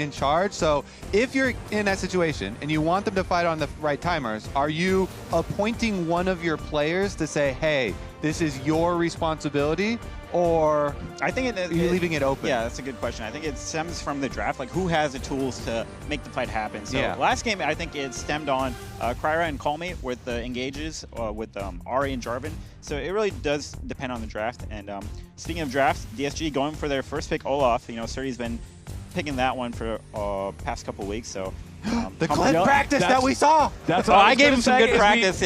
in charge. So if you're in that situation and you want them to fight on the right timers, are you appointing one of your players to say, hey, this is your responsibility? Or I think are you leaving it open? Yeah, that's a good question. I think it stems from the draft, like who has the tools to make the fight happen. So last game, I think it stemmed on KryRa and Callme with the engages with Ari and Jarvan. So it really does depend on the draft. And speaking of drafts, DSG going for their first pick, Olaf. You know, Srtty's been picking that one for past couple weeks. So the Kled practice that we saw. That's what I gave him some good practice.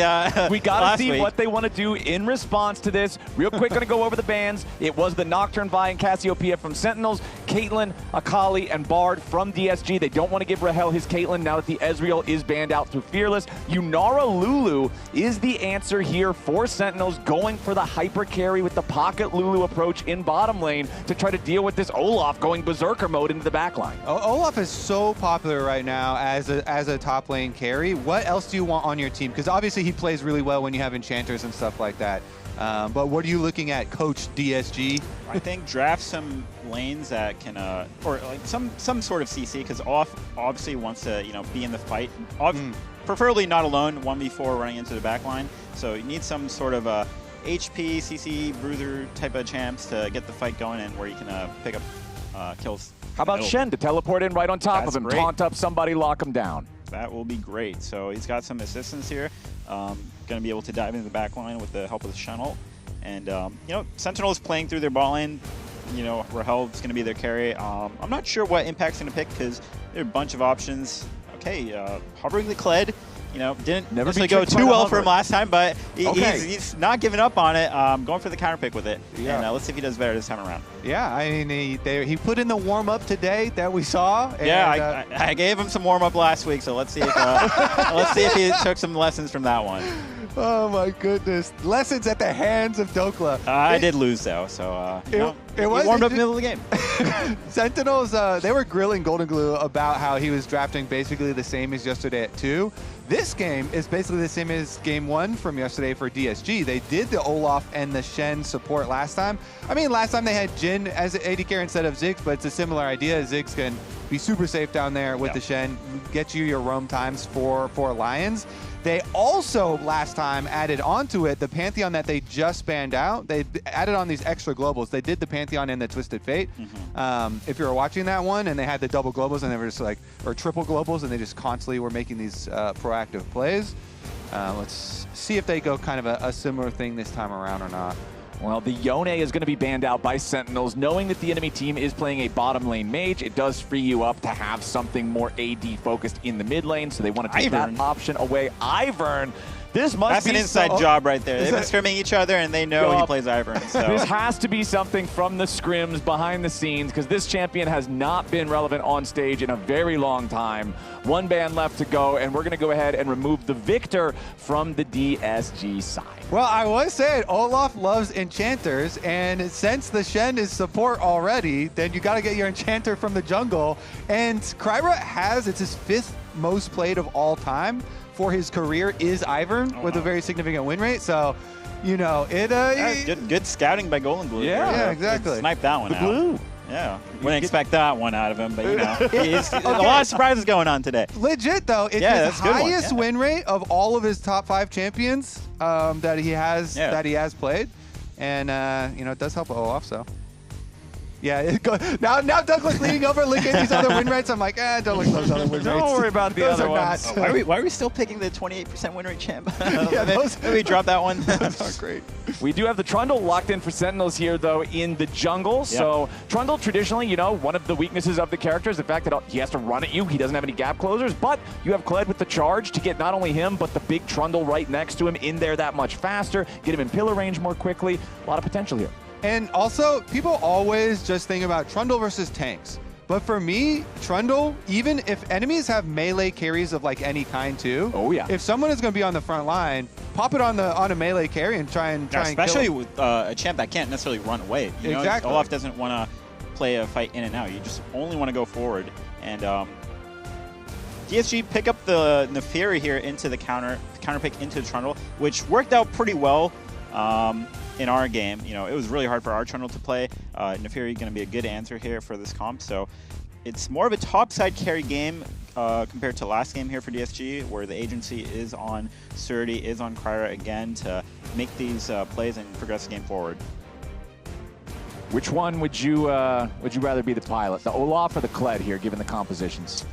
We got to see what they want to do in response to this. Real quick, going to go over the bans. It was the Nocturne Vi and Cassiopeia from Sentinels, Caitlyn, Akali, and Bard from DSG. They don't want to give Rahel his Caitlyn now that the Ezreal is banned out through Fearless. Yunara Lulu is the answer here for Sentinels, going for the hyper carry with the pocket Lulu approach in bottom lane to try to deal with this Olaf going berserker mode into the backline. Olaf is so popular right now as a top lane carry. What else do you want on your team? Because obviously he plays really well when you have enchanters and stuff like that. But what are you looking at, Coach DSG? I think draft some lanes that can, or like some sort of CC, because Olaf obviously wants to, you know, be in the fight. Preferably not alone, 1v4 running into the backline. So you need some sort of HP, CC, bruiser type of champs to get the fight going and where you can pick up kills. How about Shen to teleport in right on top of him, taunt up somebody, lock him down? That will be great. So he's got some assistance here. Going to be able to dive into the back line with the help of the Shen ult. And, you know, Sentinels playing through their bot lane. You know, Rahel is going to be their carry. I'm not sure what Impact's going to pick because there are a bunch of options. Okay, hovering the Kled. You know, didn't necessarily go too well for him last time, but he's not giving up on it. Going for the counter pick with it. Yeah. And let's see if he does better this time around. Yeah, I mean, he put in the warm-up today that we saw. And, yeah, I gave him some warm-up last week, so let's see if he took some lessons from that one. Oh my goodness. Lessons at the hands of Dhokla. I did lose though, so he warmed up in the middle of the game. Sentinels, they were grilling Golden Glue about how he was drafting basically the same as yesterday at 2. This game is basically the same as game 1 from yesterday for DSG. They did the Olaf and the Shen support last time. I mean, last time they had Jhin as AD carry instead of Ziggs, but it's a similar idea. Ziggs can be super safe down there with the Shen, get you your roam times for Lyonz. They also, last time, added onto it the Pantheon that they just banned out. They added on these extra globals. They did the Pantheon in the Twisted Fate. If you were watching that one, and they had the double globals, and they were just like, or triple globals, and they just constantly were making these proactive plays. Let's see if they go kind of a similar thing this time around or not. Well, the Yone is going to be banned out by Sentinels. Knowing that the enemy team is playing a bottom lane mage, it does free you up to have something more AD focused in the mid lane, so they want to take that option away. Ivern, this must That's be an inside job right there. They've been scrimming each other, and they know he plays Ivern. So. This has to be something from the scrims behind the scenes, because this champion has not been relevant on stage in a very long time. One ban left to go, and we're going to go ahead and remove the victor from the DSG side. Well, I was saying, Olaf loves enchanters, and since the Shen is support already, then you got to get your enchanter from the jungle. And KryRa has, it's his 5th most played of all time for his career is Ivern with a very significant win rate. So, you know, good scouting by Golden Glue. Yeah, exactly. Snipe that one out. Blue. Yeah, wouldn't expect that one out of him, but you know, a lot of surprises going on today. Legit though, it's his highest win rate of all of his top 5 champions that he has played, and you know, it does help Olaf. So yeah, now Douglas leading over, looking at these other win rates. I'm like, don't look at those other win rates. Don't worry about the other ones. Why are we still picking the 28% win rate champ? Maybe drop that one. That's not great. We do have the Trundle locked in for Sentinels here, though, in the jungle. So Trundle, traditionally, you know, one of the weaknesses of the character is the fact that he has to run at you. He doesn't have any gap closers, but you have Kled with the charge to get not only him, but the big Trundle right next to him in there that much faster, get him in pillar range more quickly. A lot of potential here. And also, people always just think about Trundle versus tanks. But for me, Trundle, even if enemies have melee carries of like any kind too, if someone is going to be on the front line, pop it on a melee carry and try and especially kill with a champ that can't necessarily run away. You know, Olaf doesn't want to play a fight in and out. You just only want to go forward. And DSG pick up the Nafiri here into the counter pick into the Trundle, which worked out pretty well. In our game, you know, it was really hard for our Trundle to play. Nafiri going to be a good answer here for this comp. So it's more of a topside carry game compared to last game here for DSG, where the agency is on Srtty, is on KryRa again to make these plays and progress the game forward. Which one would you rather be the pilot, the Olaf or the Kled here, given the compositions?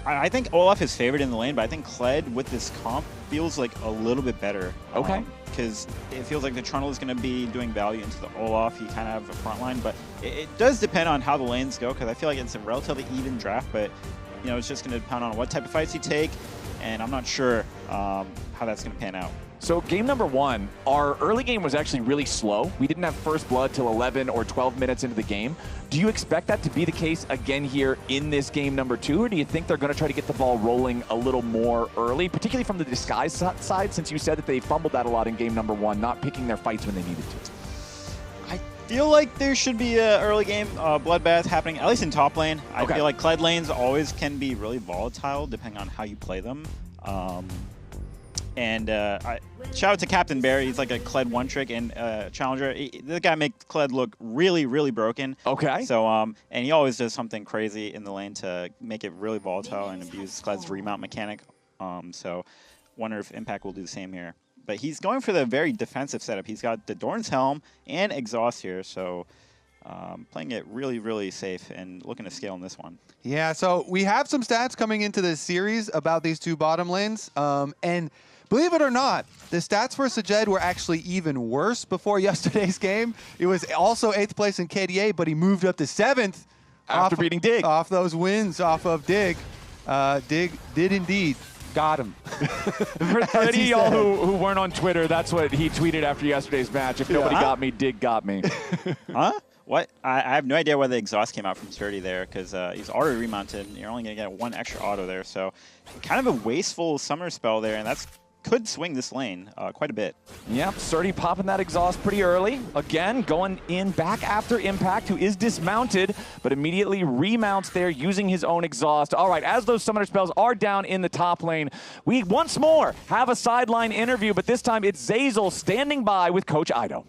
I think Olaf is favored in the lane, but I think Kled with this comp feels like a little bit better. Okay. Because it feels like the Trundle is going to be doing value into the Olaf. You kind of have a front line, but it does depend on how the lanes go, because I feel like it's a relatively even draft, but you know, it's just going to depend on what type of fights you take, and I'm not sure how that's going to pan out. So game number 1, our early game was actually really slow. We didn't have first blood till 11 or 12 minutes into the game. Do you expect that to be the case again here in this game number 2, or do you think they're going to try to get the ball rolling a little more early, particularly from the disguise side, since you said that they fumbled that a lot in game number 1, not picking their fights when they needed to? I feel like there should be an early game bloodbath happening, at least in top lane. I feel like Kled lanes always can be really volatile depending on how you play them. Shout out to Captain Barry. He's like a Kled one-trick and challenger. The guy makes Kled look really, really broken. Okay. So, and he always does something crazy in the lane to make it really volatile and abuse Kled's remount mechanic. So, wonder if Impact will do the same here. But he's going for the very defensive setup. He's got the Dorn's Helm and Exhaust here, so playing it really, really safe and looking to scale in this one. Yeah, so we have some stats coming into this series about these two bottom lanes, and believe it or not, the stats for Sajed were actually even worse before yesterday's game. It was also 8th place in KDA, but he moved up to 7th after beating Dig. Off those wins off of Dig. Dig did indeed got him. For any of y'all who weren't on Twitter, that's what he tweeted after yesterday's match. If nobody got me, Dig got me. Huh? What? I have no idea why the exhaust came out from Srtty there, because he's already remounted, and you're only going to get 1 extra auto there. So kind of a wasteful summer spell there, and that's could swing this lane quite a bit. Yep, Srtty popping that exhaust pretty early. Again, going in back after Impact, who is dismounted, but immediately remounts there using his own exhaust. All right, as those summoner spells are down in the top lane, we once more have a sideline interview, but this time it's Zeyzal standing by with Coach Ido.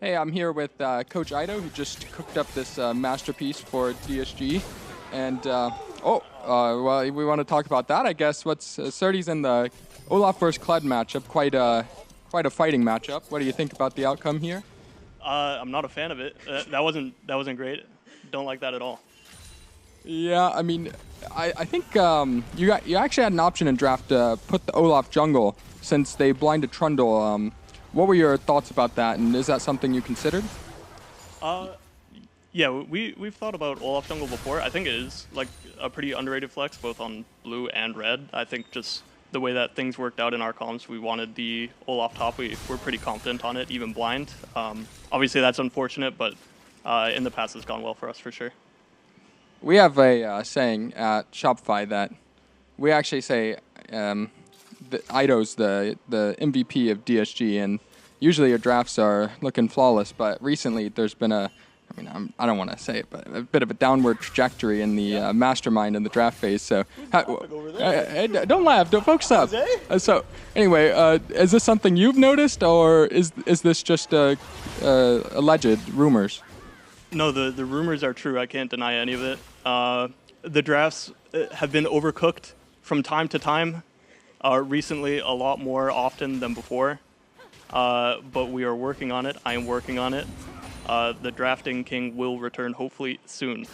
Hey, I'm here with Coach Ido, who just cooked up this masterpiece for DSG. And, well, we want to talk about that, I guess. Srtty's in the Olaf versus Kled matchup, quite a fighting matchup. What do you think about the outcome here? I'm not a fan of it. That wasn't great. Don't like that at all. Yeah, I mean, I think you actually had an option in draft to put the Olaf jungle since they blinded Trundle. What were your thoughts about that, and is that something you considered? Yeah, we've thought about Olaf jungle before. I think it is like a pretty underrated flex, both on blue and red. I think just the way that things worked out in our comps, we wanted the Olaf top. We're pretty confident on it, even blind. Obviously, that's unfortunate, but in the past, it's gone well for us for sure. We have a saying at Shopify that we actually say Ido's the MVP of DSG, and usually your drafts are looking flawless, but recently there's been I don't want to say it, but a bit of a downward trajectory in the mastermind in the draft phase. So, don't laugh, don't focus up. So, anyway, is this something you've noticed, or is this just alleged rumors? No, the rumors are true. I can't deny any of it. The drafts have been overcooked from time to time. Recently, a lot more often than before. But we are working on it. I am working on it. The drafting king will return hopefully soon.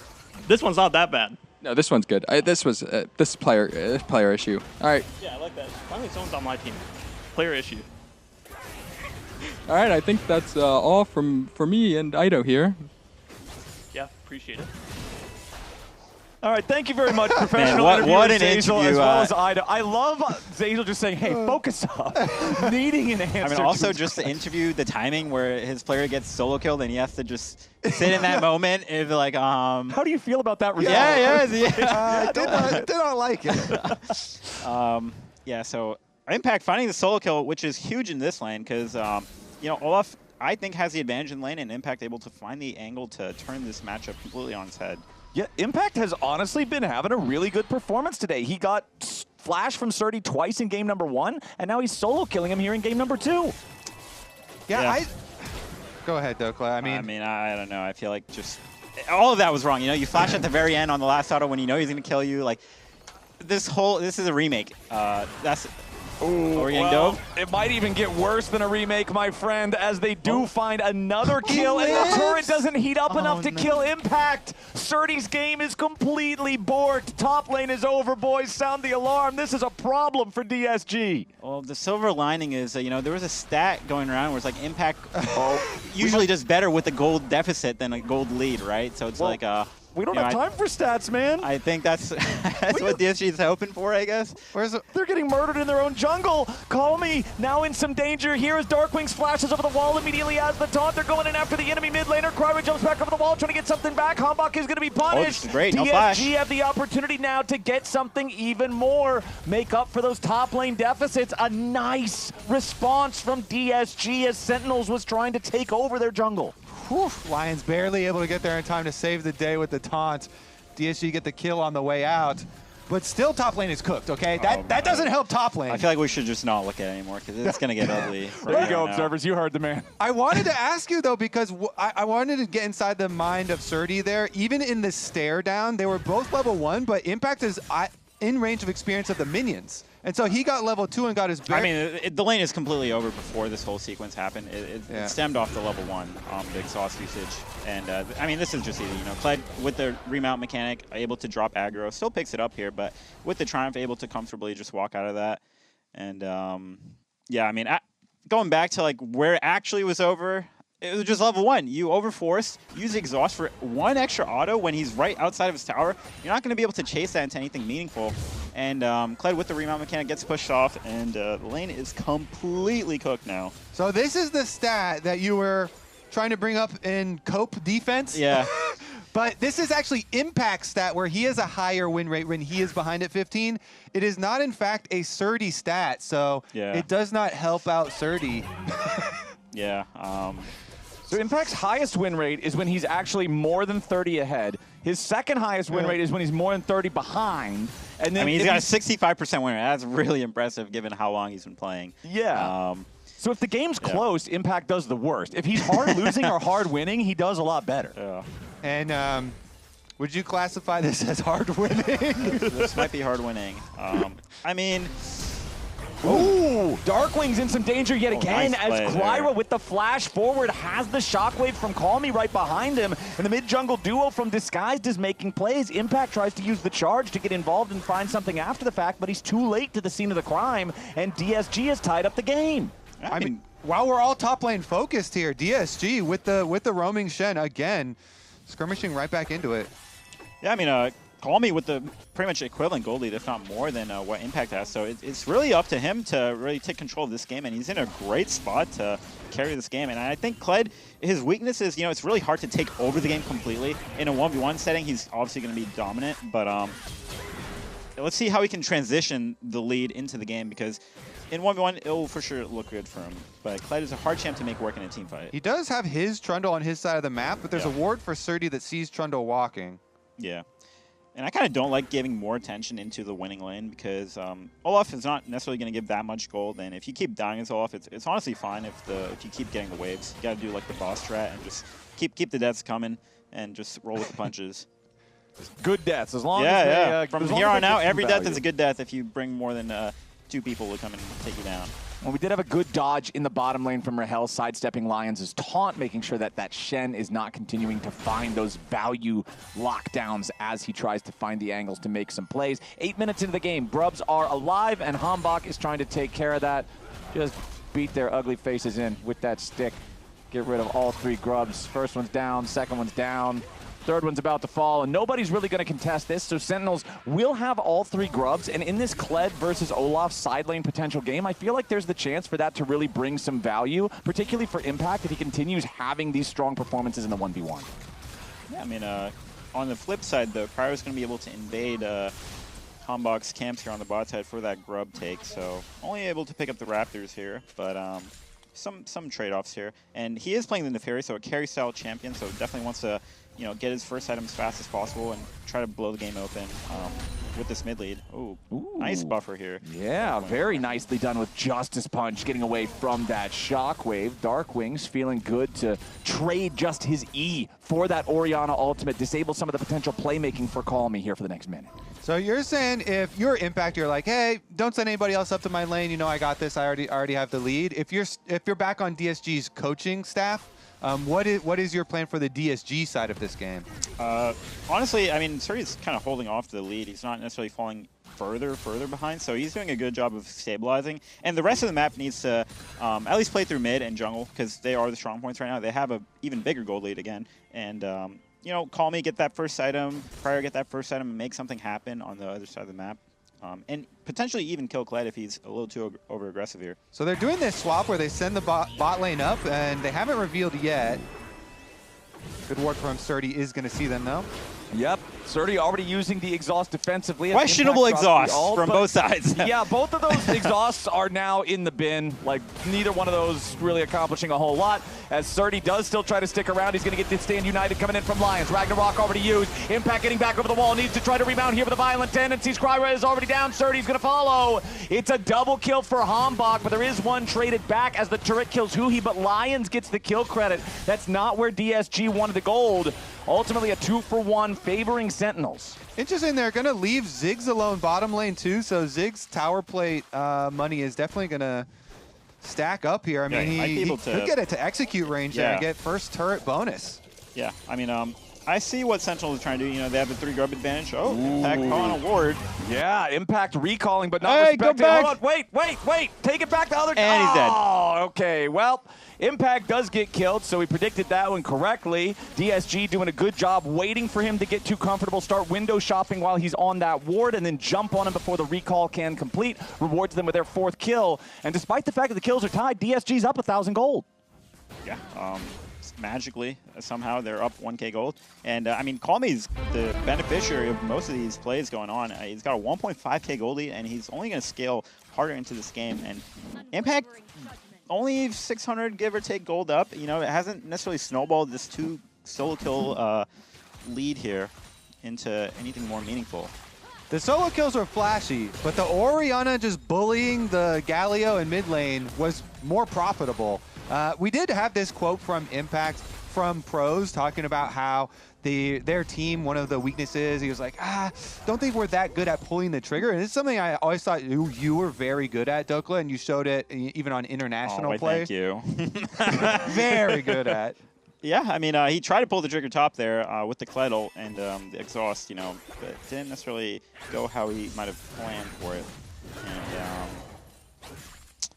This one's not that bad. No, this one's good. This was this player issue. All right. Yeah, I like that. Finally, someone's on my team. Player issue. All right, I think that's all from me and Ido here. Yeah, appreciate it. All right, thank you very much, professional what an Zeyzal, interview, as well as Ido. I love Zeyzal just saying, hey, focus up, needing an answer. I mean, also just the interview, the timing where his player gets solo killed and he has to just sit in that moment and be like, How do you feel about that result? I did not like it. Yeah, so Impact finding the solo kill, which is huge in this lane because, you know, Olaf, I think, has the advantage in lane, and Impact able to find the angle to turn this matchup completely on its head. Yeah, Impact has honestly been having a really good performance today. He got flash from Srtty twice in game number 1, and now he's solo killing him here in game number 2. Yeah. Go ahead, Dhokla. I don't know. I feel like just all of that was wrong. You know, you flash at the very end on the last auto when you know he's going to kill you. Like, this is a remake. That's... Ooh, well, it might even get worse than a remake, my friend, as they do find another kill, and the turret doesn't heat up enough to kill Impact. Srtty's game is completely borked. Top lane is over, boys. Sound the alarm. This is a problem for DSG. Well, the silver lining is, you know, there was a stat going around where it's like Impact usually does better with a gold deficit than a gold lead, right? So it's we don't have time for stats, man. I think that's what DSG is hoping for, I guess. They're getting murdered in their own jungle. Callme now in some danger here as DARKWINGS flashes over the wall immediately as the taunt. They're going in after the enemy mid laner. KryRa jumps back over the wall trying to get something back. HamBak is going to be punished. Great. No DSG flash. have the opportunity now to get something even more. Make up for those top lane deficits. A nice response from DSG as Sentinels was trying to take over their jungle. Whew. Lyonz barely able to get there in time to save the day with the taunt. DSG get the kill on the way out. But still top lane is cooked, okay? That doesn't help top lane. I feel like we should just not look at it anymore because it's going to get ugly. There you go, observers. You heard the man. I wanted to ask you, though, because I wanted to get inside the mind of Srtty there. Even in the stare down, they were both level 1, but Impact is in range of experience of the minions. And so he got level 2 and got his bear. I mean, the lane is completely over before this whole sequence happened. It stemmed off the level 1, the exhaust usage. And, I mean, this is just easy. You know, Kled, with the remount mechanic, able to drop aggro. Still picks it up here, but with the Triumph, able to comfortably just walk out of that. And, yeah, I mean, going back to, like, where it actually was over, it was just level 1. You overforce, use exhaust for 1 extra auto when he's right outside of his tower. You're not going to be able to chase that into anything meaningful. And Kled with the remount mechanic gets pushed off, and the lane is completely cooked now. So this is the stat that you were trying to bring up in Cope defense. Yeah. But this is actually Impact stat where he has a higher win rate when he is behind at 15. It is not, in fact, a Srtty stat, so it does not help out Srtty. Yeah. So Impact's highest win rate is when he's actually more than 30 ahead. His second highest win rate is when he's more than 30 behind. And then I mean, he's got a 65% win rate. That's really impressive given how long he's been playing. Yeah. So if the game's close, Impact does the worst. If he's hard losing or hard winning, he does a lot better. Yeah. And would you classify this as hard winning? This might be hard winning. I mean... Ooh, DARKWINGS in some danger yet again nice as KryRa with the flash forward has the shockwave from Callme right behind him. And the mid-jungle duo from Disguised is making plays. Impact tries to use the charge to get involved and find something after the fact, but he's too late to the scene of the crime, and DSG has tied up the game. I mean, while we're all top lane focused here, DSG with the roaming Shen again, skirmishing right back into it. Yeah, I mean, Callme with the pretty much equivalent gold lead, if not more than what Impact has. So it's really up to him to really take control of this game, and he's in a great spot to carry this game. And I think Kled, his weakness is, you know, it's really hard to take over the game completely. In a 1v1 setting, he's obviously going to be dominant, but let's see how he can transition the lead into the game, because in 1v1, it'll for sure look good for him. But Kled is a hard champ to make work in a team fight. He does have his Trundle on his side of the map, but there's a ward for Srtty that sees Trundle walking. Yeah. And I kind of don't like giving more attention into the winning lane because Olaf is not necessarily going to give that much gold. And if you keep dying as Olaf, it's honestly fine if you keep getting the waves. You got to do like the boss strat and just keep the deaths coming and just roll with the punches. Good deaths, as long as they, from here on out, every death is a good death if you bring more than 2 people to come and take you down. Well, we did have a good dodge in the bottom lane from Rahel, sidestepping Lyonz' taunt, making sure that Shen is not continuing to find those value lockdowns as he tries to find the angles to make some plays. 8 minutes into the game, Brubs are alive, and HamBak is trying to take care of that. Just beat their ugly faces in with that stick. Get rid of all 3 grubs. First one's down, second one's down. Third one's about to fall, and nobody's really going to contest this, so Sentinels will have all 3 grubs, and in this Kled versus Olaf side lane potential game, I feel like there's the chance for that to really bring some value, particularly for Impact if he continues having these strong performances in the 1v1. Yeah, I mean, on the flip side, though, KryRa's going to be able to invade HamBak's camps here on the bot side for that grub take, so only able to pick up the Raptors here, but some trade-offs here. And he is playing the Nafiri, so a carry-style champion, so definitely wants to, you know, get his first item as fast as possible and try to blow the game open. with this mid lead. Ooh, nice buffer here. Yeah, very nicely done with Justice Punch, getting away from that shockwave. DARKWINGS feeling good to trade just his E for that Orianna ultimate, disable some of the potential playmaking for Callme here for the next minute. So you're saying if you're Impact, you're like, hey, don't send anybody else up to my lane. You know, I got this. I already have the lead. If you're back on DSG's coaching staff, what is your plan for the DSG side of this game? Honestly, I mean, Srtty's kind of holding off the lead. He's not necessarily falling further behind, so he's doing a good job of stabilizing. And the rest of the map needs to at least play through mid and jungle, because they are the strong points right now. They have a even bigger gold lead again. And you know, Callme get that first item, KryRa get that first item, and make something happen on the other side of the map. And potentially even kill Kled if he's a little too over-aggressive here. So they're doing this swap where they send the bot lane up, and they haven't revealed yet. Good work from Srtty is going to see them, though. Yep, Srtty already using the exhaust defensively. Questionable exhaust from both sides. Yeah, both of those exhausts are now in the bin. Like, neither one of those really accomplishing a whole lot. As Srtty does still try to stick around, he's going to get this stand united coming in from Lyonz. Ragnarok already used. Impact getting back over the wall. Needs to try to rebound here with the violent tendencies. KryRa is already down. Srtty's going to follow. It's a double kill for HamBak, but there is one traded back as the turret kills huhi, but Lyonz gets the kill credit. That's not where DSG wanted the gold. Ultimately, a 2-for-1 favoring Sentinels. Interesting, they're going to leave Ziggs alone bottom lane too, so Ziggs' tower plate money is definitely going to stack up here. I mean, he could get it to execute range there and get first turret bonus. Yeah, I mean, I see what Sentinels are trying to do. You know, they have the 3-grub advantage. Oh, Impact calling a ward. Yeah, Impact recalling, but not respecting. Hold on, wait. Take it back the other. And he's dead. Oh, okay. Well, Impact does get killed, so we predicted that one correctly. DSG doing a good job waiting for him to get too comfortable, start window shopping while he's on that ward, and then jump on him before the recall can complete. Rewards them with their 4th kill. And despite the fact that the kills are tied, DSG's up 1,000 gold. Yeah, magically, somehow, they're up 1K gold. And, I mean, Callme's the beneficiary of most of these plays going on. He's got a 1.5K gold lead, and he's only going to scale harder into this game. And Impact only 600, give or take, gold up. You know, it hasn't necessarily snowballed this 2 solo kill lead here into anything more meaningful. The solo kills were flashy, but the Orianna just bullying the Galio in mid lane was more profitable. We did have this quote from Impact from pros talking about how their team, one of the weaknesses, he was like, don't think we're that good at pulling the trigger. And it's something I always thought you were very good at, Dhokla, and you showed it even on international play. Thank you. Very good at. Yeah, I mean, he tried to pull the trigger top there with the Kled ult and the exhaust, you know, but didn't necessarily go how he might have planned for it. And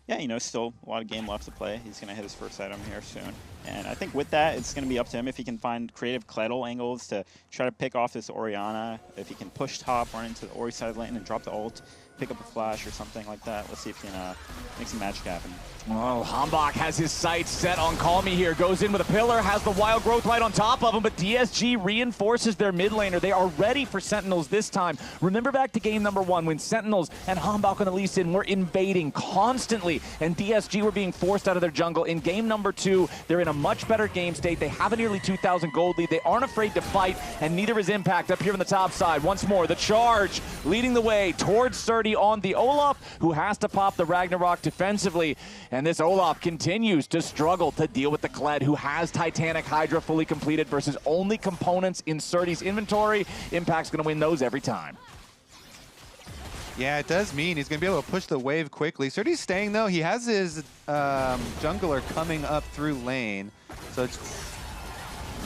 yeah, you know, still a lot of game left to play. He's going to hit his first item here soon. And I think with that, it's going to be up to him if he can find creative Kled ult angles to try to pick off this Orianna. If he can push top, run into the Ori side lane and drop the ult, pick up a flash or something like that. Let's see if he can make some magic happen. Oh, HamBak has his sights set on Callme here. Goes in with a pillar, has the wild growth right on top of him, but DSG reinforces their mid laner. They are ready for Sentinels this time. Remember back to game number 1 when Sentinels and HamBak on the Lee Sin were invading constantly, and DSG were being forced out of their jungle. In game number 2, they're in a much better game state. They have a nearly 2,000 gold lead. They aren't afraid to fight, and neither is Impact up here on the top side. Once more, the charge leading the way towards Srtty on the Olaf, who has to pop the Ragnarok defensively. And this Olaf continues to struggle to deal with the Kled, who has Titanic Hydra fully completed versus only components in Srtty's inventory. Impact's going to win those every time. Yeah, it does mean he's going to be able to push the wave quickly. Srtty's staying, though. He has his jungler coming up through lane. So it's...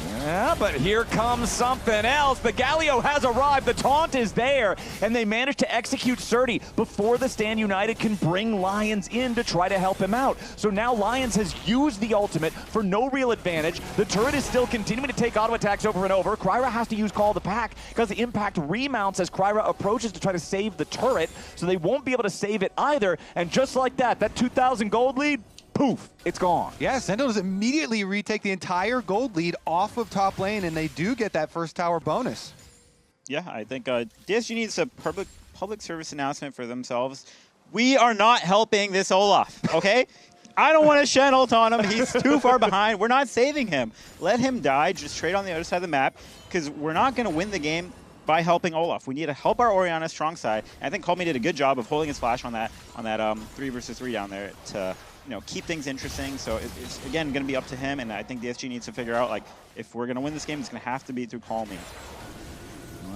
Yeah, but here comes something else. The Galio has arrived. The taunt is there, and they managed to execute Srtty before the Stand United can bring Lyonz in to try to help him out. So now Lyonz has used the ultimate for no real advantage. The turret is still continuing to take auto attacks over and over. KryRa has to use Call the Pack because the Impact remounts as KryRa approaches to try to save the turret, so they won't be able to save it either. And just like that, that 2,000 gold lead, poof, it's gone. Yeah, Sentinels immediately retake the entire gold lead off of top lane, and they do get that first tower bonus. Yeah, I think DSG needs a public service announcement for themselves. We are not helping this Olaf, okay? I don't want to Shen ult on him. He's too far behind. We're not saving him. Let him die. Just trade on the other side of the map, because we're not going to win the game by helping Olaf. We need to help our Orianna strong side. And I think Callme did a good job of holding his flash on that 3 versus 3 down there to keep things interesting. So it's again going to be up to him, and I think DSG needs to figure out, like, if we're going to win this game, it's going to have to be through Callme.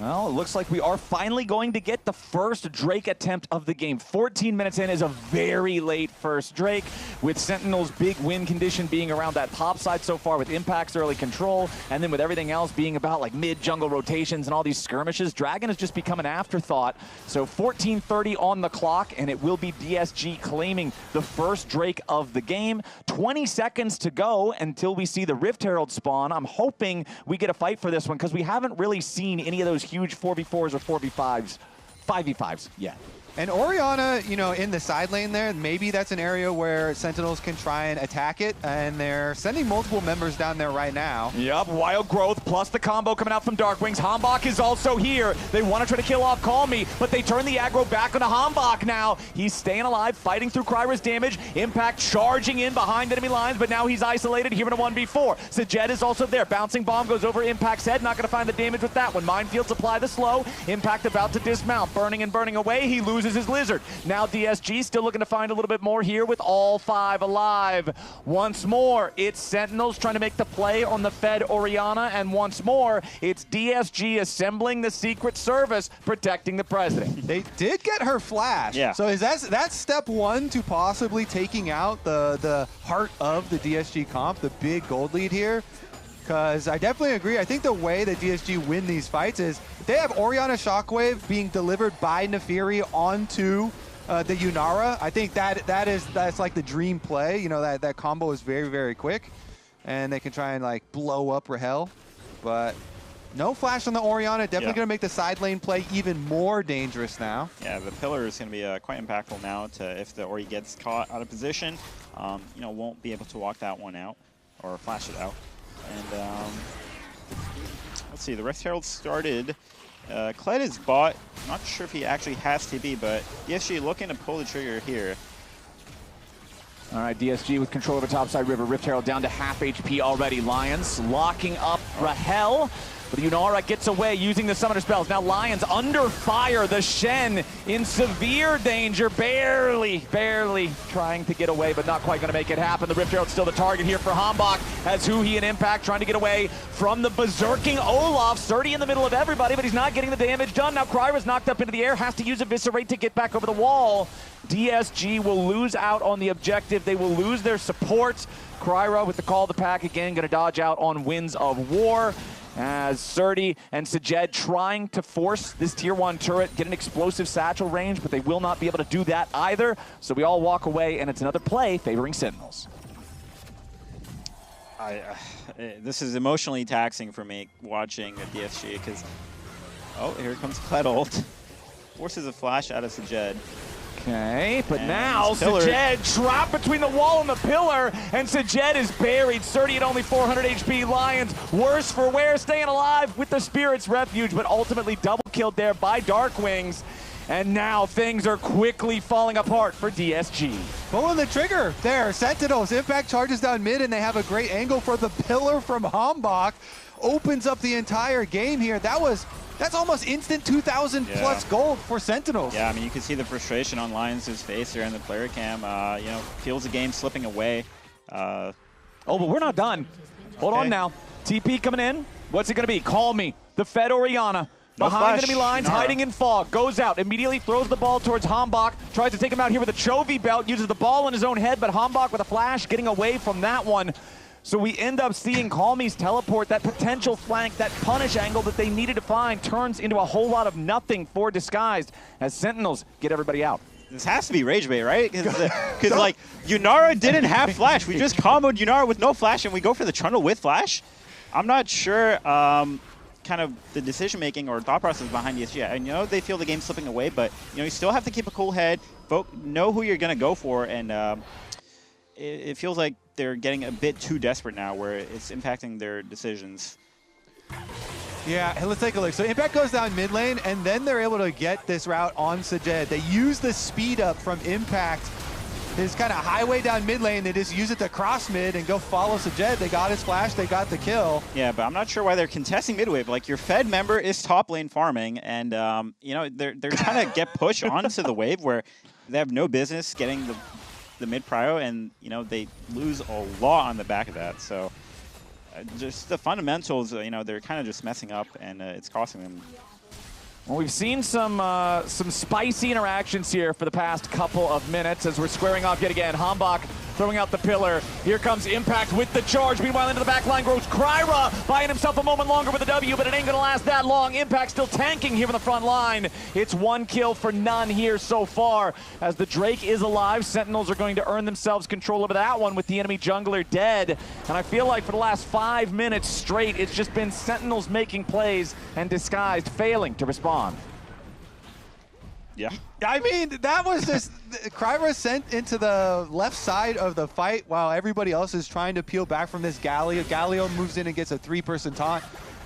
Well, it looks like we are finally going to get the first Drake attempt of the game. 14 minutes in is a very late first Drake, with Sentinels' big win condition being around that top side so far, with Impact's early control, and then with everything else being about like mid-jungle rotations and all these skirmishes. Dragon has just become an afterthought. So 14:30 on the clock, and it will be DSG claiming the first Drake of the game. 20 seconds to go until we see the Rift Herald spawn. I'm hoping we get a fight for this one, because we haven't really seen any of those huge 4v4s or 4v5s, 5v5s yet. And Orianna, in the side lane there, maybe that's an area where Sentinels can try and attack it, and they're sending multiple members down there right now. Yep, Wild Growth plus the combo coming out from DARKWINGS. HamBak is also here. They want to try to kill off Callme, but they turn the aggro back onto HamBak now. He's staying alive, fighting through KryRa's damage. Impact charging in behind enemy lines, but now he's isolated here in a 1v4. Sajed is also there. Bouncing bomb goes over Impact's head. Not going to find the damage with that one. Minefields apply the slow. Impact about to dismount. Burning and burning away. He loses his Lizard. Now DSG still looking to find a little bit more here with all 5 alive. Once more, it's Sentinels trying to make the play on the fed Orianna, and once more, it's DSG assembling the Secret Service, protecting the president. They did get her flash. Yeah. So that's step 1 to possibly taking out the heart of the DSG comp, the big gold lead here. Because I definitely agree. I think the way that DSG win these fights is they have Orianna Shockwave being delivered by Nafiri onto the Yunara. I think that's like the dream play. That combo is very, very quick, and they can try and like blow up Rahel. But no flash on the Orianna. Definitely going to make the side lane play even more dangerous now. Yeah, the pillar is going to be quite impactful now. If the Ori gets caught out of position, won't be able to walk that one out or flash it out. And let's see, the Rift Herald started. Kled is bought. Not sure if he actually has TP, but DSG looking to pull the trigger here. All right, DSG with control over topside river. Rift Herald down to half HP already. Lyonz locking up Rahel. But Yunara gets away using the summoner spells. Now Lyonz under fire. The Shen in severe danger. Barely trying to get away, but not quite going to make it happen. The Rift Herald's still the target here for HamBak, as huhi and Impact trying to get away from the berserking Olaf. Srtty in the middle of everybody, but he's not getting the damage done. Now KryRa's knocked up into the air, has to use Eviscerate to get back over the wall. DSG will lose out on the objective. They will lose their support. KryRa with the call to pack again, going to dodge out on Winds of War, as Srtty and Sajed trying to force this tier 1 turret, get an explosive satchel range, but they will not be able to do that either. So we all walk away, and it's another play favoring Sentinels. This is emotionally taxing for me watching DSG, because, oh, here comes Kled ult. Forces a flash out of Sajed. Okay, but and now Sajed trapped between the wall and the pillar, and Sajed is buried. Srtty at only 400 HP. Lyonz, worse for wear, staying alive with the Spirit's Refuge, but ultimately double killed there by DARKWINGS. And now things are quickly falling apart for DSG. Pulling the trigger there. Sentinels. Impact charges down mid, and they have a great angle for the pillar from HamBak. Opens up the entire game here. That's almost instant 2,000 plus gold for Sentinels. Yeah, I mean, you can see the frustration on Lyonz' face here in the player cam. Feels the game slipping away. Oh, but we're not done. Hold on now. TP coming in. What's it going to be? Callme, the fed Orianna. Behind enemy lines, hiding in fog. Goes out, immediately throws the ball towards HamBak. Tries to take him out here with a Chovy belt. Uses the ball in his own head, but HamBak with a flash getting away from that one. So we end up seeing Callme's teleport, that potential flank, that punish angle that they needed to find, turns into a whole lot of nothing for Disguised as Sentinels get everybody out. This has to be Rage Bait, right? Because like, Yunara didn't have flash. We just comboed Yunara with no flash, and we go for the Trundle with flash. I'm not sure kind of the decision-making or thought process behind DSG. I know they feel the game slipping away, but you still have to keep a cool head, know who you're going to go for, and it feels like they're getting a bit too desperate now, where it's impacting their decisions. Yeah, let's take a look. So Impact goes down mid lane, and then they're able to get this route on Sajed. They use the speed up from Impact his kind of highway down mid lane. They just use it to cross mid and go follow Sajed. They got his flash, they got the kill. Yeah, but I'm not sure why they're contesting mid wave. Like, your Fed member is top lane farming, and you know, they're trying to get pushed onto the wave where they have no business getting the mid prio, and you know, they lose a lot on the back of that. So just the fundamentals, you know, they're kind of just messing up, and it's costing them. Well, we've seen some spicy interactions here for the past couple of minutes as we're squaring off yet again. HamBak throwing out the pillar. Here comes Impact with the charge. Meanwhile, into the back line goes KryRa, buying himself a moment longer with the W, but it ain't going to last that long. Impact still tanking here from the front line. It's 1 kill for none here so far. As the Drake is alive, Sentinels are going to earn themselves control over that one with the enemy jungler dead. And I feel like for the last 5 minutes straight, it's just been Sentinels making plays and Disguised failing to respond. Yeah. I mean, that was just KryRa sent into the left side of the fight while everybody else is trying to peel back from this Galio. Galio moves in and gets a 3-person taunt.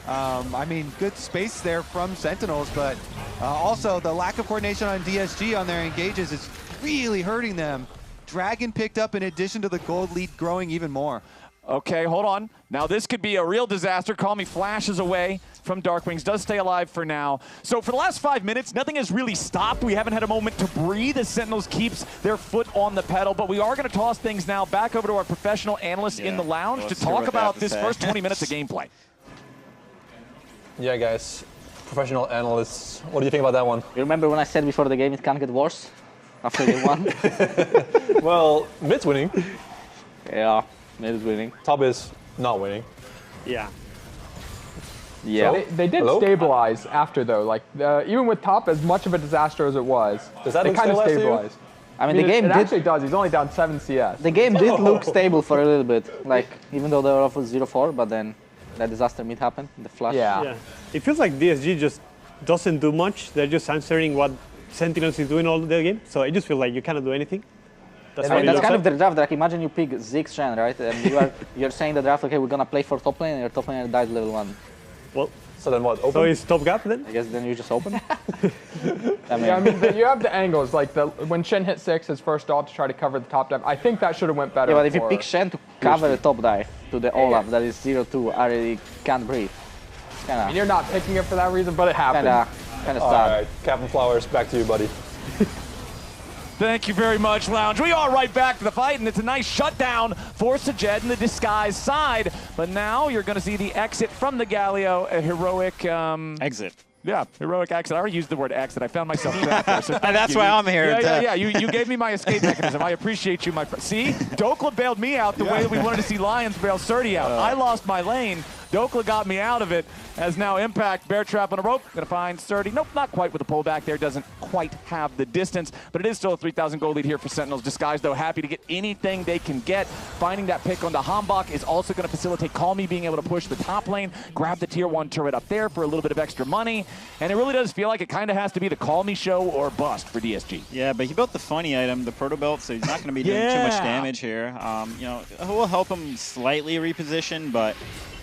I mean, good space there from Sentinels, but also the lack of coordination on DSG on their engages is really hurting them. Dragon picked up in addition to the gold lead growing even more. Okay, hold on. Now this could be a real disaster. Callme flashes away from DARKWINGS, does stay alive for now. So for the last 5 minutes, nothing has really stopped. We haven't had a moment to breathe as Sentinels keeps their foot on the pedal, but we are going to toss things now back over to our professional analysts in the lounge to talk about this first 20 minutes of gameplay. Yeah, guys, professional analysts, what do you think about that one? You remember when I said before the game it can't get worse after game 1? Well, mid's winning. Yeah, mid is winning. Top is not winning. Yeah. Yeah. So, They did hello? stabilize after, though. Like, even with top, as much of a disaster as it was, Does that they look kind of stabilized to you? stabilized. I mean, the game it did. actually does. He's only down 7 CS. The game did look stable for a little bit. Like, even though they were off with 0-4, but then that disaster mid happened, the flash. Yeah. It feels like DSG just doesn't do much. They're just answering what Sentinels is doing all the game. So I just feel like you cannot do anything. That's I mean, what it that's looks kind like. of the draft. Like, imagine you pick Ziggs Shen, right? And you're saying the draft, okay, we're gonna play for top lane, and your top laner died level 1. Well, So then what, open? so is top gap then? I guess then you just open. Yeah, I mean, you have the angles. Like, when Shen hit 6, his first ult to try to cover the top dive, I think that should have went better. Yeah, but if you for pick Shen to cover the top dive to the Olaf that is 0-2, I really can't breathe. It's I mean, you're not picking it for that reason, but it happened. Kinda All sad. right, Captain Flowers, back to you, buddy. Thank you very much, Lounge. We are right back to the fight, and it's a nice shutdown for Sajed in the Disguise side. But now you're going to see the exit from the Galio, a heroic... Exit. Yeah, heroic exit. I already used the word exit. I found myself trapped there, so thank That's you. why I'm here. Yeah. You gave me my escape mechanism. I appreciate you, my friend. See? Dhokla bailed me out the way that we wanted to see Lyonz bail Srtty out. I lost my lane. Dhokla got me out of it, as now Impact, bear trap on a rope, gonna find Srtty. Nope, not quite with the pullback there, doesn't quite have the distance, but it is still a 3,000 gold lead here for Sentinels. Disguised, though, happy to get anything they can get. Finding that pick onto HamBak is also gonna facilitate Callme being able to push the top lane, grab the tier 1 turret up there for a little bit of extra money, and it really does feel like it kind of has to be the Callme show or bust for DSG. Yeah, but he built the funny item, the proto belt, so he's not going to be doing too much damage here. You know, it will help him slightly reposition, but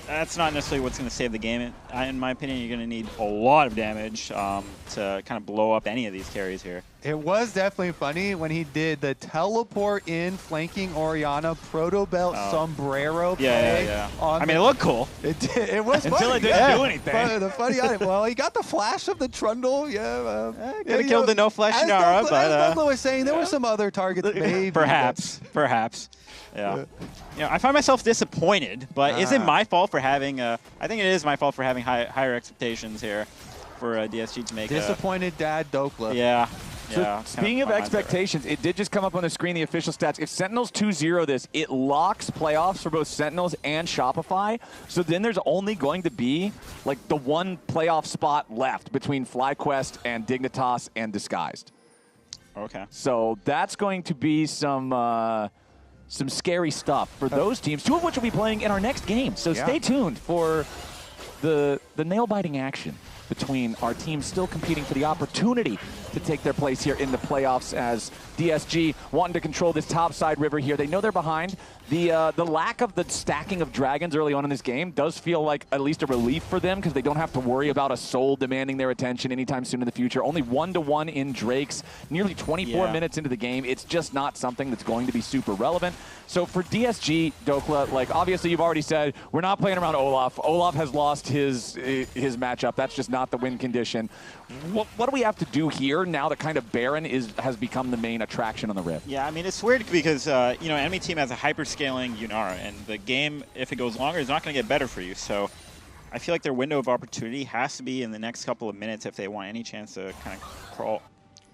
that's not necessarily what's going to save the game. In my opinion, you're going to need a lot of damage to kind of blow up any of these carries here. It was definitely funny when he did the teleport in, flanking Orianna, proto belt sombrero play. Yeah. On I mean, it looked cool. It did. It was Until funny. it didn't do anything. But the funny item. Well, he got the flash of the Trundle. Could have killed the no flash Yunara, but as Dhokla was saying, there were some other targets maybe. perhaps. Yeah. You know, I find myself disappointed, but is it my fault for having? I think it is my fault for having higher expectations here for DSG to make. Disappointed dad Dhokla. Yeah. So speaking of expectations, it did just come up on the screen, the official stats. If Sentinels 2-0 this, it locks playoffs for both Sentinels and Shopify. So then there's only going to be like the one playoff spot left between FlyQuest and Dignitas and Disguised. Okay. So that's going to be some scary stuff for those teams, two of which will be playing in our next game. So stay tuned for the nail-biting action between our teams still competing for the opportunity to take their place here in the playoffs, as DSG wanting to control this top side river here. They know they're behind. The lack of the stacking of dragons early on in this game does feel like at least a relief for them, because they don't have to worry about a soul demanding their attention anytime soon in the future. Only 1-to-1 in Drakes, nearly 24 minutes into the game. It's just not something that's going to be super relevant. So for DSG, Dhokla, like obviously you've already said, we're not playing around Olaf. Olaf has lost his matchup. That's just not the win condition. What do we have to do here now that kind of Baron has become the main attraction on the Rift? Yeah, I mean, it's weird because, you know, enemy team has a hyper-scaling Yunara, and the game, if it goes longer, is not going to get better for you. So I feel like their window of opportunity has to be in the next couple of minutes if they want any chance to kind of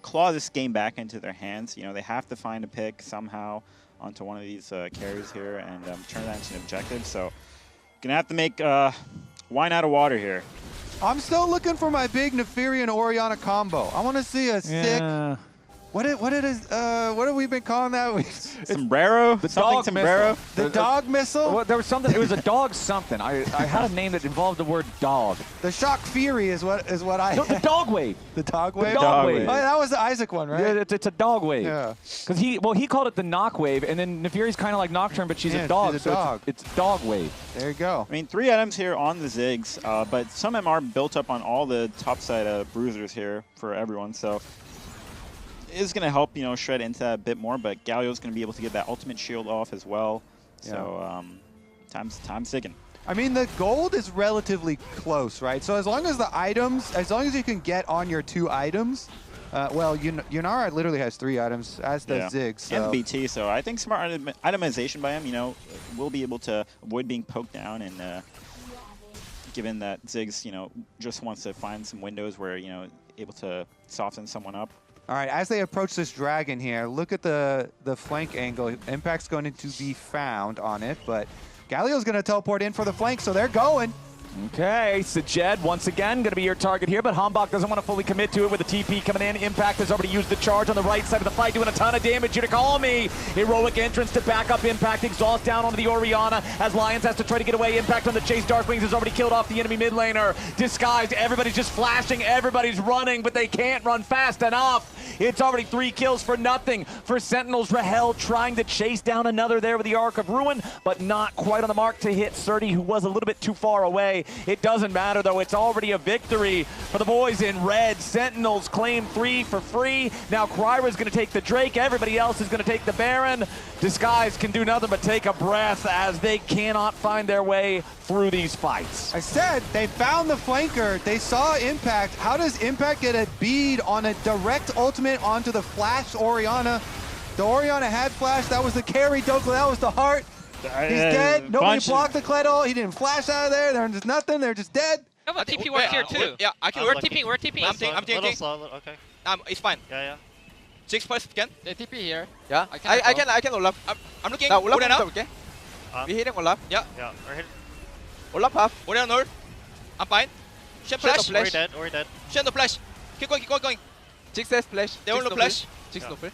claw this game back into their hands. You know, they have to find a pick somehow onto one of these carries here and turn that into an objective. So going to have to make wine out of water here. I'm still looking for my big Nafiri and Orianna combo. I want to see a sick. What have we been calling that? Sombrero? The something dog sombrero? missile. The dog missile? Well, there was something. It was a dog something. I had a name that involved the word dog. The shock fury is what I. No, the dog wave. The dog wave. The dog wave. Oh, that was the Isaac one, right? Yeah, it's a dog wave. Yeah. Because he called it the knock wave, and then Nafiri's kind of like Nocturne, but she's a dog. She's a dog. It's dog wave. There you go. I mean, 3 items here on the Ziggs, but some of them are built up on all the topside bruisers here for everyone. So is going to help, you know, shred into that a bit more, but Galio's going to be able to get that ultimate shield off as well. Yeah. So time's ticking. I mean, the gold is relatively close, right? So as long as the items, as long as you can get on your 2 items, well, Yunara literally has 3 items, as does Ziggs. So. And BT, so I think smart itemization by him, you know, will be able to avoid being poked down, and given that Ziggs, you know, just wants to find some windows where, you know, able to soften someone up. All right, as they approach this dragon here, look at the flank angle. Impact's going to be found on it, but Galio's going to teleport in for the flank, so they're going. Okay, Sajed once again going to be your target here, but HamBak doesn't want to fully commit to it with the TP coming in. Impact has already used the charge on the right side of the fight, doing a ton of damage here to Callme. Heroic entrance to back up Impact. Exhaust down onto the Orianna as Lyonz has to try to get away. Impact on the chase. DARKWINGS has already killed off the enemy mid laner. Disguised, everybody's just flashing, everybody's running, but they can't run fast enough. It's already 3 kills for nothing for Sentinels. Rahel trying to chase down another there with the Arc of Ruin, but not quite on the mark to hit Srtty, who was a little bit too far away. It doesn't matter, though. It's already a victory for the boys in red. Sentinels claim 3 for free. Now KryRa is going to take the Drake. Everybody else is going to take the Baron. Disguise can do nothing but take a breath as they cannot find their way through these fights. I said they found the flanker. They saw Impact. How does Impact get a bead on a direct ultimate onto the flash Orianna? The Orianna had flash. That was the carry. Dhokla, that was the heart. He's dead. Nobody blocked the Kled ult. He didn't flash out of there. There's nothing. They're just dead. How about TP work here too? Yeah, I can. We're TPing. We're TPing. I'm TPing. Okay. It's fine. Yeah. 6 points again. They TP here. Yeah. I can Olaf. I'm looking. Now Olaf now. Okay. We hitting Olaf. Yeah. Yeah. We're hitting. Olaf half. Orianna north. I'm fine. Shen flash. We're dead. Shen no flash. Keep going. Ziggs has flash. They all no flash. Ziggs no flash.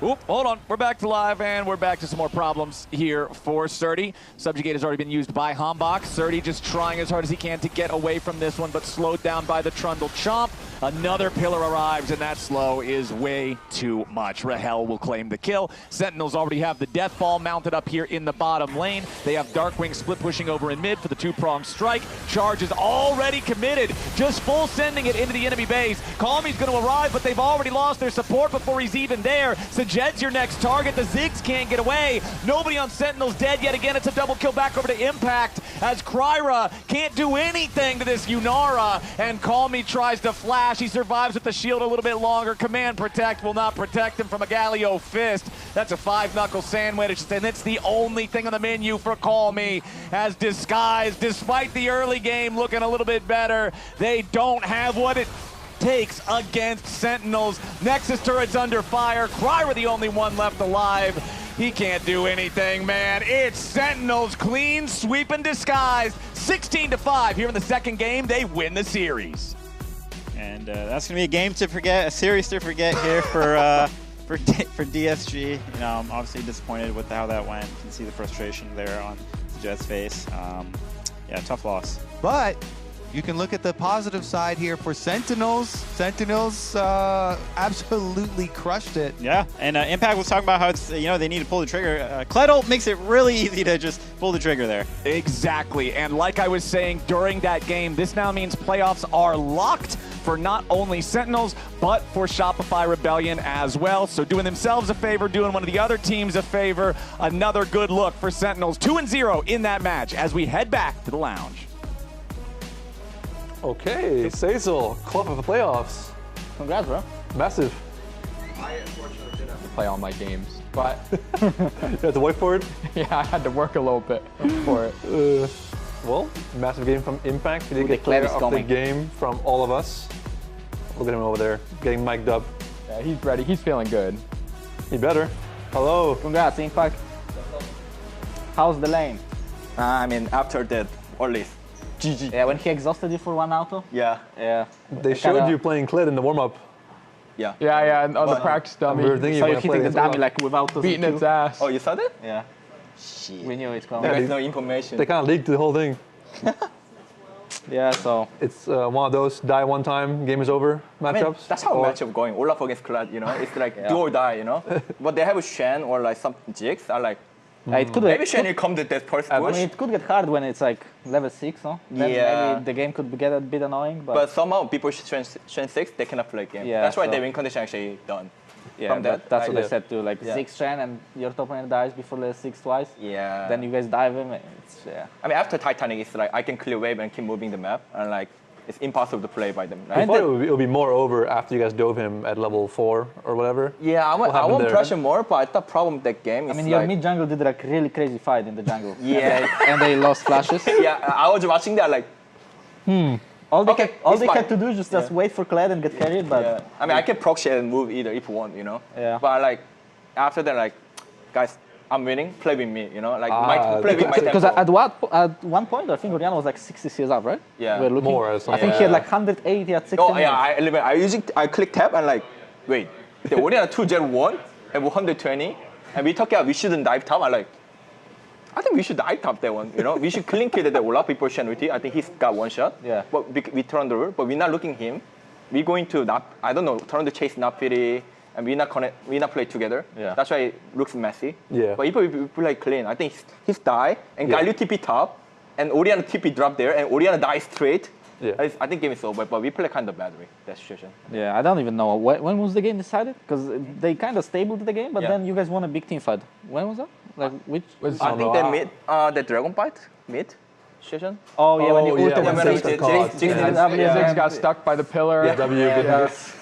Oop, hold on. We're back to live, and we're back to some more problems here for Srtty. Subjugate has already been used by HamBak. Srtty just trying as hard as he can to get away from this one, but slowed down by the Trundle chomp. Another pillar arrives, and that slow is way too much. Rahel will claim the kill. Sentinels already have the death ball mounted up here in the bottom lane. They have DARKWINGS split pushing over in mid for the 2-pronged strike. Charge is already committed, just full sending it into the enemy base. Callme's going to arrive, but they've already lost their support before he's even there. Sajed's your next target. The Ziggs can't get away. Nobody on Sentinels dead yet again. It's a double kill back over to Impact as KryRa can't do anything to this Yunara, and Callme tries to flash. He survives with the shield a little bit longer. Command Protect will not protect him from a Galio fist. That's a 5-knuckle sandwich, and it's the only thing on the menu for Callme. As Disguise, despite the early game looking a little bit better, they don't have what it takes against Sentinels. Nexus turret's under fire. KryRa the only one left alive. He can't do anything, man. It's Sentinels clean sweep and Disguise. 16-5 here in the second game. They win the series. And that's going to be a game to forget, a series to forget here for DSG. You know, I'm obviously disappointed with how that went. You can see the frustration there on Sajed's face. Yeah, tough loss. But you can look at the positive side here for Sentinels. Sentinels absolutely crushed it. Yeah, and Impact was talking about how it's, they need to pull the trigger. Kled ult makes it really easy to just pull the trigger there. Exactly, and like I was saying during that game, this now means playoffs are locked for not only Sentinels, but for Shopify Rebellion as well. So doing themselves a favor, doing one of the other teams a favor. Another good look for Sentinels, 2-0 in that match as we head back to the lounge. Okay, Cecil, club of the playoffs. Congrats, bro. Massive. I unfortunately didn't have to play all my games, but You had to wait for it? yeah, I had to work a little bit for it. Well, massive game from Impact. We did Ooh, get the Kled player is of the coming. game from all of us. Look at him over there, getting mic'd up. Yeah, he's ready. He's feeling good. He better. Hello. Congrats, Impact. How's the lane? I mean, after that, only GG. Yeah, when he exhausted you for one auto? Yeah. Yeah. They showed you playing Kled in the warm-up. Yeah. Yeah, and on the practice dummy, We were thinking So you you're hitting the dummy like without the beating its ass. Oh, you saw that? Yeah. Shit. We knew it's coming. There is no information. They kind of leaked the whole thing. Yeah, so. It's one of those die one time, game is over I mean, matchups. that's how or- matchup going. Olaf against Kled, it's like do or die, But they have a Shen or like some Ziggs are like, It could maybe Shen will come to that first I push. mean, it could get hard when it's like level 6, no? Then Yeah. maybe the game could get a bit annoying, But somehow people Shen 6, they cannot play game. Yeah, that's why so- the win condition actually done. yeah, from that, that's what right? I said too. Like Yeah. 6 Shen and your top opponent dies before level 6 twice. Yeah. Then you guys dive him. It's, yeah. I mean, after Titanic, it's like I can clear wave and keep moving the map, and like it's impossible to play by them. I Right? thought it would be more over after you guys dove him at level 4 or whatever. Yeah, I What want happened there? pressure more, but I thought problem that game I is mean, your like, mid jungle did like really crazy fight in the jungle. Yeah. And they lost flashes. yeah, I was watching that like, All they, Okay, all it's they fine. had to do is just wait for Kled and get carried, but yeah. I mean, I can proxy and move either if you want, Yeah. But like, after that, like, guys, I'm winning, play with me, Like, play with my because tempo. at one point I think Orianna was like 60 CS up, right? Yeah. We're looking. More or I something. think he had like 180 at 60 Oh minutes. yeah, I click tab and like, wait, the Orianna 201 and 120, and we talk about we shouldn't dive top. I think we should dive top that one. We should clean kill the Olaf before Shenriti. I think he's got one shot. Yeah. But we Trundle, but we're not looking him. We're going to I don't know, Trundle chase Nafiri, and we're not play together. Yeah. That's why it looks messy. Yeah. But if we play clean, I think he's die and Yeah. Galio TP top, and Orianna TP drop there, and Orianna die straight. Yeah. I think game is over, but we play kind of badly, that situation. Yeah, I don't even know. When was the game decided? Because they kind of stabled the game, but Yeah. then you guys won a big team fight. When was that? Like which? I think they mid, the Dragon Bite mid session. Oh yeah, when you yeah, ulted when when Ziggs Ziggs got caught. Yeah. Ziggs got stuck by the pillar. W, good news.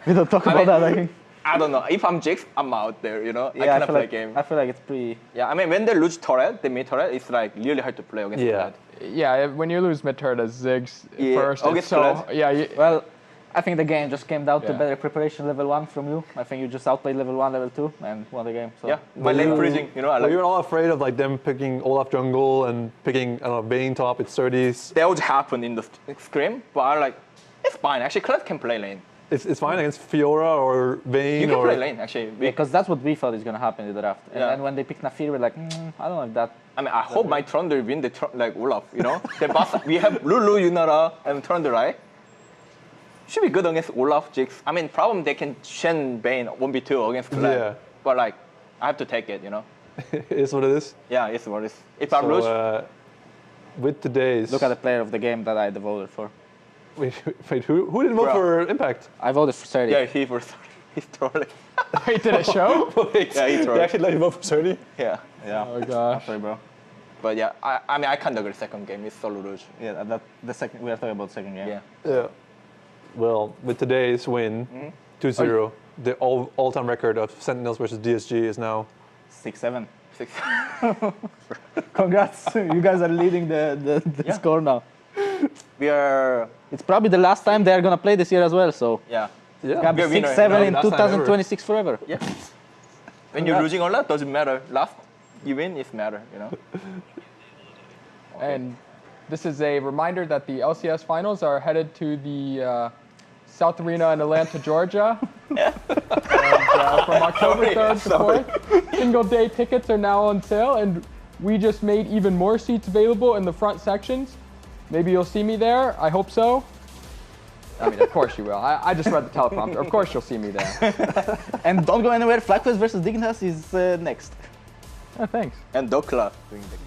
We don't talk about that. I think. I don't know. If I'm Ziggs, I'm out there, I Yeah, cannot feel play like, game. I feel like it's pretty. Yeah, I mean, when they lose turret, the mid turret, it's like really hard to play against Yeah. Kled. Yeah, when you lose mid-turret as Ziggs Yeah, first, okay, it's so Kled. yeah. Well, I think the game just came down to Yeah. better preparation level 1 from you. I think you just outplayed level 1, level 2, and won the game. So. Yeah, my lane freezing, I Were like you all afraid of like them picking Olaf jungle and picking, I don't know, Vayne top at Srtty's? that would happen in the scrim, but I like, it's fine. Actually, Kled can play lane. It's fine against Fiora or Vayne You can or... play lane, actually. Because that's what we thought is going to happen in the draft. And Yeah. then when they picked Nafiri, we're like, I don't know if that. I mean, I hope my Trundle win the like Olaf, the boss, we have Lulu, Yunara, and Trundle, right? Should be good against Olaf, Ziggs. I mean, problem they can Shen Vayne 1v2 against Kled. Yeah. But like, I have to take it, It is what it is. Yeah, it's what it is. If I So, lose, with today's... Look at the player of the game that I voted for. Wait, who didn't vote Bro. for Impact? I voted for Srtty. yeah, he's trolling. Wait, did it show? Yeah, he They trolled. actually let you vote for Srtty? Yeah. Oh gosh. Sorry, bro. But yeah, I mean, I can't agree second game. It's solo rouge. Yeah, the second. We are talking about second game. Yeah. Yeah. Well, with today's win, 2-0, the all-time record of Sentinels versus DSG is now 6-7. 6. Congrats! You guys are leading the score now. We are, It's probably the last time they are gonna play this year as well. So yeah. gonna be We're winner. 6-7 in Last time ever. 2026 forever. Yeah. When you're losing a lot, doesn't matter. Last you win, it matter, And this is a reminder that the LCS finals are headed to the South Arena in Atlanta, Georgia. And, from October 3rd to 4th. Single day tickets are now on sale. And we just made even more seats available in the front sections. Maybe you'll see me there. I hope so. I mean, of course you will. I just read the teleprompter. Of course you'll see me there. And don't go anywhere. FlagQuest versus Dignitas is next. Thanks. And Dhokla doing the